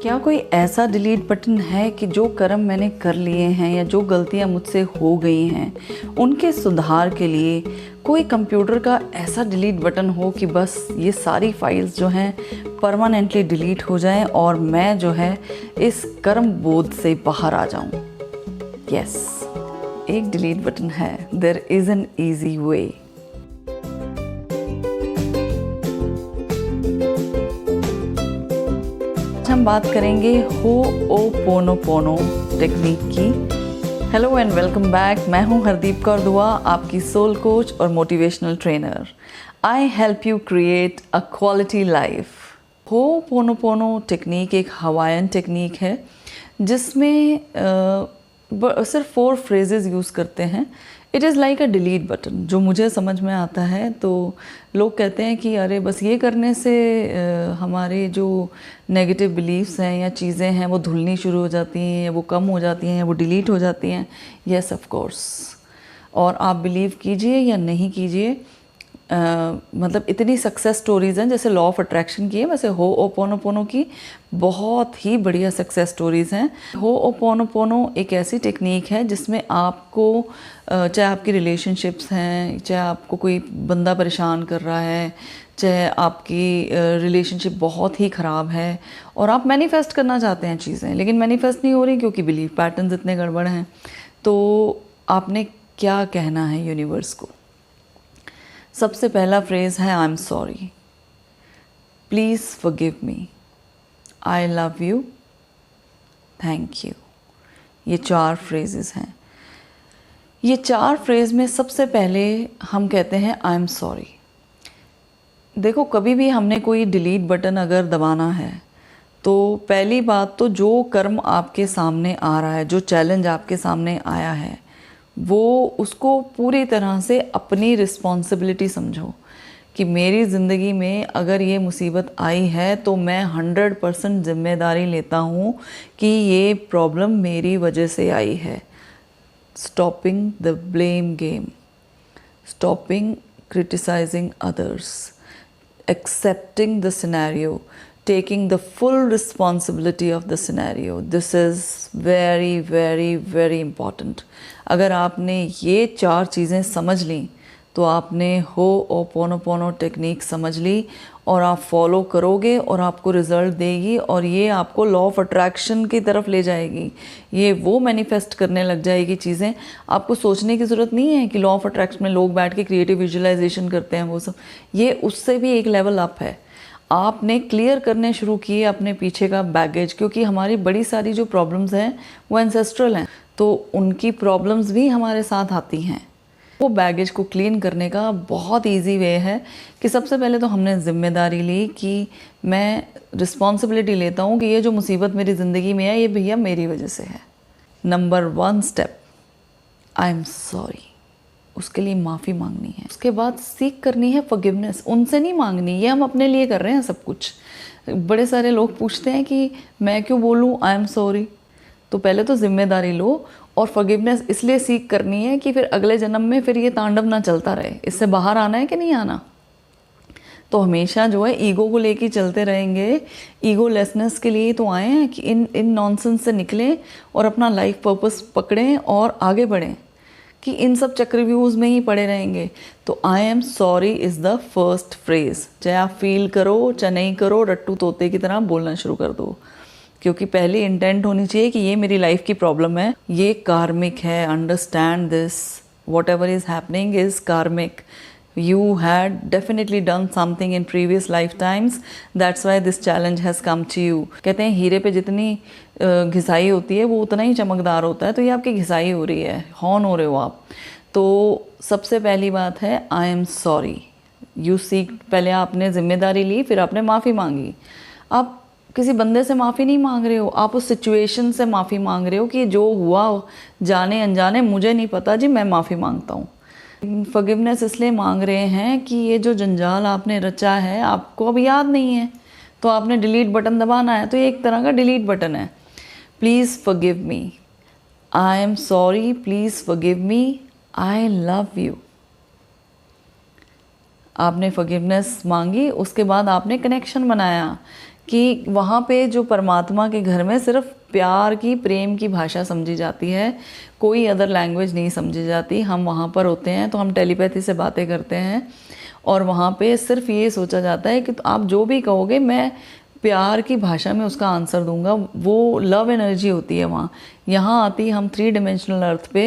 क्या कोई ऐसा डिलीट बटन है कि जो कर्म मैंने कर लिए हैं या जो गलतियां मुझसे हो गई हैं उनके सुधार के लिए कोई कंप्यूटर का ऐसा डिलीट बटन हो कि बस ये सारी फाइल्स जो हैं परमानेंटली डिलीट हो जाएं और मैं जो है इस कर्म बोध से बाहर आ जाऊं। यस, एक डिलीट बटन है। There is an easy way. हम बात करेंगे होओपोनोपोनो टेक्निक की। Hello and welcome back. मैं हूं हरदीप कौर दुआ, आपकी सोल कोच और motivational trainer. I help you create a quality life. Ho'oponopono technique एक हवाईयन टेक्निक है जिसमें सिर्फ 4 फ्रेजेस यूज़ करते हैं। It is like a delete button. जो मुझे समझ में आता है तो लोग कहते हैं कि अरे बस ये करने से हमारे जो नेगेटिव बिलीफ्स हैं या चीज़ें हैं वो धुलनी शुरू हो जाती हैं या वो कम हो जाती हैं या वो डिलीट हो जाती हैं। Yes, of course. और आप बिलीव कीजिए या नहीं कीजिए, मतलब इतनी सक्सेस स्टोरीज़ हैं जैसे लॉ ऑफ अट्रैक्शन की है, वैसे होओपोनोपोनो की बहुत ही बढ़िया सक्सेस स्टोरीज़ हैं। होओपोनोपोनो एक ऐसी टेक्निक है जिसमें आपको चाहे आपकी रिलेशनशिप्स हैं, चाहे आपको कोई बंदा परेशान कर रहा है, चाहे आपकी रिलेशनशिप बहुत ही ख़राब है और आप मैनिफेस्ट करना चाहते हैं चीज़ें लेकिन मैनिफेस्ट नहीं हो रही क्योंकि बिलीव पैटर्न्स इतने गड़बड़ हैं, तो आपने क्या कहना है यूनिवर्स को? सबसे पहला फ्रेज़ है आई am sorry, please forgive me, I love you, thank you. ये 4 फ्रेजेस हैं। ये 4 फ्रेज़ में सबसे पहले हम कहते हैं आई एम सॉरी। देखो, कभी भी हमने कोई डिलीट बटन अगर दबाना है तो पहली बात तो जो कर्म आपके सामने आ रहा है, जो चैलेंज आपके सामने आया है, वो उसको पूरी तरह से अपनी रिस्पॉन्सिबिलिटी समझो कि मेरी ज़िंदगी में अगर ये मुसीबत आई है तो मैं 100% ज़िम्मेदारी लेता हूँ कि ये प्रॉब्लम मेरी वजह से आई है। Stopping the blame game, stopping criticising others, accepting the scenario, taking the full responsibility of the scenario. This is very very very important. अगर आपने ये 4 चीज़ें समझ ली तो आपने होओपोनोपोनो टेक्निक समझ ली और आप फॉलो करोगे और आपको रिज़ल्ट देगी और ये आपको लॉ ऑफ अट्रैक्शन की तरफ ले जाएगी। ये वो मैनिफेस्ट करने लग जाएगी चीज़ें। आपको सोचने की ज़रूरत नहीं है कि लॉ ऑफ अट्रैक्शन में लोग बैठ के क्रिएटिव विजुअलाइजेशन करते हैं, वो सब ये उससे भी एक लेवल अप है। आपने क्लियर करने शुरू किए अपने पीछे का बैगेज, क्योंकि हमारी बड़ी सारी जो प्रॉब्लम्स हैं वो एंसेस्ट्रल हैं, तो उनकी प्रॉब्लम्स भी हमारे साथ आती हैं। वो बैगेज को क्लीन करने का बहुत इजी वे है कि सबसे पहले तो हमने ज़िम्मेदारी ली कि मैं रिस्पॉन्सिबिलिटी लेता हूँ कि ये जो मुसीबत मेरी ज़िंदगी में है ये भैया मेरी वजह से है। Number 1 step, I am sorry, उसके लिए माफ़ी मांगनी है। उसके बाद सीख करनी है फॉरगिवनेस। उनसे नहीं मांगनी, ये हम अपने लिए कर रहे हैं सब कुछ। बड़े सारे लोग पूछते हैं कि मैं क्यों बोलूँ आई एम सॉरी। तो पहले तो जिम्मेदारी लो और फॉरगिवनेस इसलिए सीख करनी है कि फिर अगले जन्म में फिर ये तांडव ना चलता रहे। इससे बाहर आना है कि नहीं आना? तो हमेशा जो है ईगो को लेके चलते रहेंगे। ईगो लेसनेस के लिए तो आए हैं कि इन नॉनसेंस से निकलें और अपना लाइफ पर्पस पकड़ें और आगे बढ़ें, कि इन सब चक्रव्यूह में ही पड़े रहेंगे। तो आई am sorry is the first phrase. चाहे आप फील करो चाहे नहीं करो, रट्टू तोते की तरह बोलना शुरू कर दो, क्योंकि पहली इंटेंट होनी चाहिए कि ये मेरी लाइफ की प्रॉब्लम है, ये कार्मिक है। Understand this, what ever is happening is कार्मिक। You had definitely done something in previous lifetimes. That's why this challenge has come to you. कहते हैं हीरे पे जितनी घिसाई होती है वो उतना ही चमकदार होता है, तो ये आपकी घिसाई हो रही है, हॉर्न हो रहे हो आप। तो सबसे पहली बात है आई एम सॉरी। यू सीक, पहले आपने जिम्मेदारी ली, फिर आपने माफ़ी मांगी। आप किसी बंदे से माफ़ी नहीं मांग रहे हो, आप उस सिचुएशन से माफ़ी मांग रहे हो कि जो हुआ जाने अनजाने मुझे नहीं पता जी, मैं माफ़ी मांगता हूँ। फॉरगिवनेस इसलिए मांग रहे हैं कि ये जो जंजाल आपने रचा है आपको अब याद नहीं है, तो आपने डिलीट बटन दबाना है, तो ये एक तरह का डिलीट बटन है। Please forgive me, I am sorry, please forgive me, I love you. आपने फॉरगिवनेस मांगी, उसके बाद आपने कनेक्शन बनाया कि वहाँ पे जो परमात्मा के घर में सिर्फ प्यार की, प्रेम की भाषा समझी जाती है, कोई अदर लैंग्वेज नहीं समझी जाती। हम वहाँ पर होते हैं तो हम टेलीपैथी से बातें करते हैं और वहाँ पे सिर्फ ये सोचा जाता है कि आप जो भी कहोगे मैं प्यार की भाषा में उसका आंसर दूंगा। वो लव एनर्जी होती है वहाँ। यहाँ आती हम 3 डिमेंशनल अर्थ पे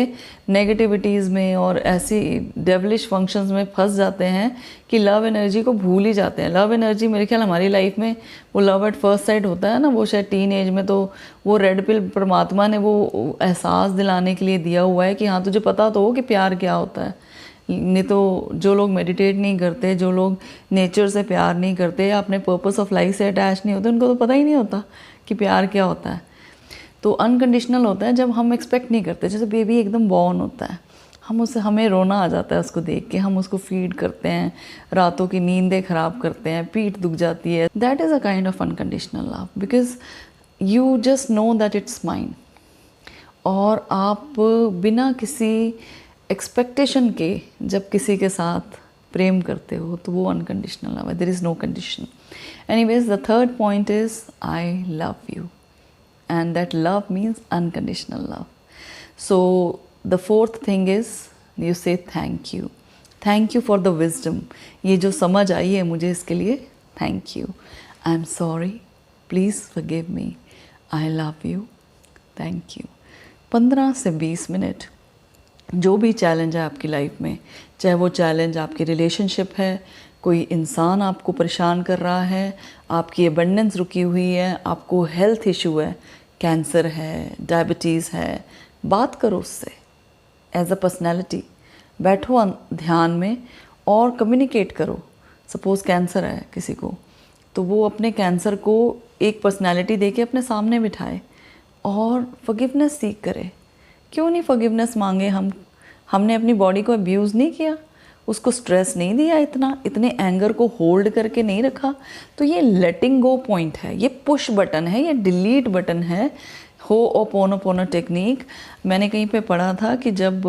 नेगेटिविटीज़ में और ऐसी डेवलिश फंक्शंस में फंस जाते हैं कि लव एनर्जी को भूल ही जाते हैं। लव एनर्जी मेरे ख्याल हमारी लाइफ में वो लव एट फर्स्ट साइट होता है ना, वो शायद टीन एज में, तो वो रेड पिल परमात्मा ने वो एहसास दिलाने के लिए दिया हुआ है कि हाँ तुझे पता तो हो कि प्यार क्या होता है। नहीं तो जो लोग मेडिटेट नहीं करते, जो लोग नेचर से प्यार नहीं करते या अपने पर्पस ऑफ लाइफ से अटैच नहीं होते, उनको तो पता ही नहीं होता कि प्यार क्या होता है। तो अनकंडीशनल होता है जब हम एक्सपेक्ट नहीं करते। जैसे बेबी एकदम बॉर्न होता है, हमें रोना आ जाता है उसको देख के, हम उसको फीड करते हैं, रातों की नींदें ख़राब करते हैं, पीठ दुख जाती है। That is a kind of unconditional love, because you just know that it's mine. और आप बिना किसी एक्सपेक्टेशन के जब किसी के साथ प्रेम करते हो तो वो अनकंडीशनल लव है। There is no condition. Anyways, the third point is I love you, and that love means unconditional love. So the fourth thing is you say thank you for the wisdom. ये जो समझ आई है मुझे, इसके लिए thank you. I am sorry, please forgive me, I love you, thank you. 15 से 20 minute जो भी चैलेंज है आपकी लाइफ में, चाहे वो चैलेंज आपकी रिलेशनशिप है, कोई इंसान आपको परेशान कर रहा है, आपकी एबंडेंस रुकी हुई है, आपको हेल्थ इशू है, कैंसर है, डायबिटीज़ है, बात करो उससे एज अ पर्सनैलिटी। बैठो ध्यान में और कम्युनिकेट करो। सपोज़ कैंसर है किसी को, तो वो अपने कैंसर को एक पर्सनैलिटी दे के अपने सामने बिठाए और फॉरगिवनेस सीख करे। क्यों नहीं फॉरगिवनेस मांगे? हमने अपनी बॉडी को अब्यूज़ नहीं किया, उसको स्ट्रेस नहीं दिया, इतने एंगर को होल्ड करके नहीं रखा। तो ये लेटिंग गो पॉइंट है, ये पुश बटन है, ये डिलीट बटन है। होओपोनोपोनो टेक्निक मैंने कहीं पे पढ़ा था कि जब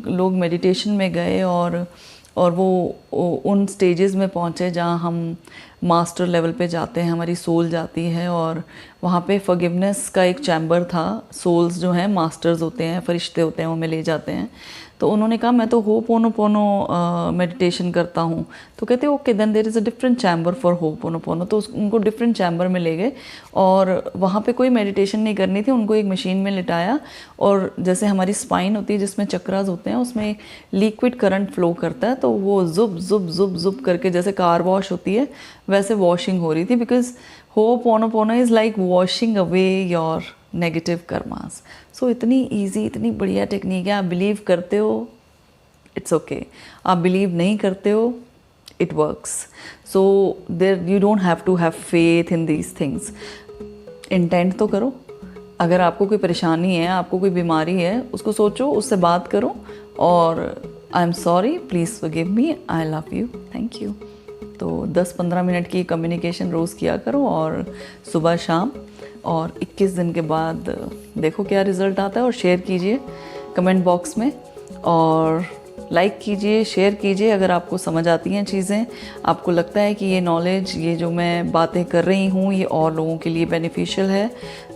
लोग मेडिटेशन में गए और वो उन स्टेजेस में पहुँचे जहाँ हम मास्टर लेवल पे जाते हैं, हमारी सोल जाती है और वहाँ पे फॉरगिवनेस का एक चैम्बर था। सोल्स जो हैं मास्टर्स होते हैं, फरिश्ते होते हैं, वो में ले जाते हैं। तो उन्होंने कहा मैं तो होपोनोपोनो मेडिटेशन करता हूँ। तो कहते okay then there is a different chamber for ho'oponopono. तो उनको डिफरेंट चैम्बर में ले गए और वहाँ पे कोई मेडिटेशन नहीं करनी थी, उनको एक मशीन में लिटाया और जैसे हमारी स्पाइन होती है जिसमें चक्रास होते हैं, उसमें लिक्विड करंट फ्लो करता है, तो वो जुब जुब जुब जुब करके जैसे कार वॉश होती है वैसे वॉशिंग हो रही थी। Because ho'oponopono is like washing away your negative karmas. सो इतनी ईजी, इतनी बढ़िया टेक्निक है। आप बिलीव करते हो, इट्स ओके। आप बिलीव नहीं करते हो, it works. So there you don't have to have faith in these things. Intent तो करो। अगर आपको कोई परेशानी है, आपको कोई बीमारी है, उसको सोचो, उससे बात करो और आई am sorry, please forgive me, I love you, thank you. तो 10-15 मिनट की कम्युनिकेशन रोज़ किया करो और सुबह शाम, और 21 दिन के बाद देखो क्या रिज़ल्ट आता है। और शेयर कीजिए कमेंट बॉक्स में और लाइक कीजिए, शेयर कीजिए अगर आपको समझ आती हैं चीज़ें, आपको लगता है कि ये नॉलेज, ये जो मैं बातें कर रही हूँ, ये और लोगों के लिए बेनिफिशियल है,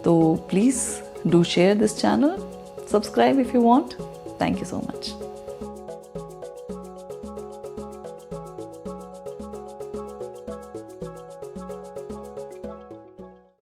तो please do share this channel, subscribe if you want. Thank you so much.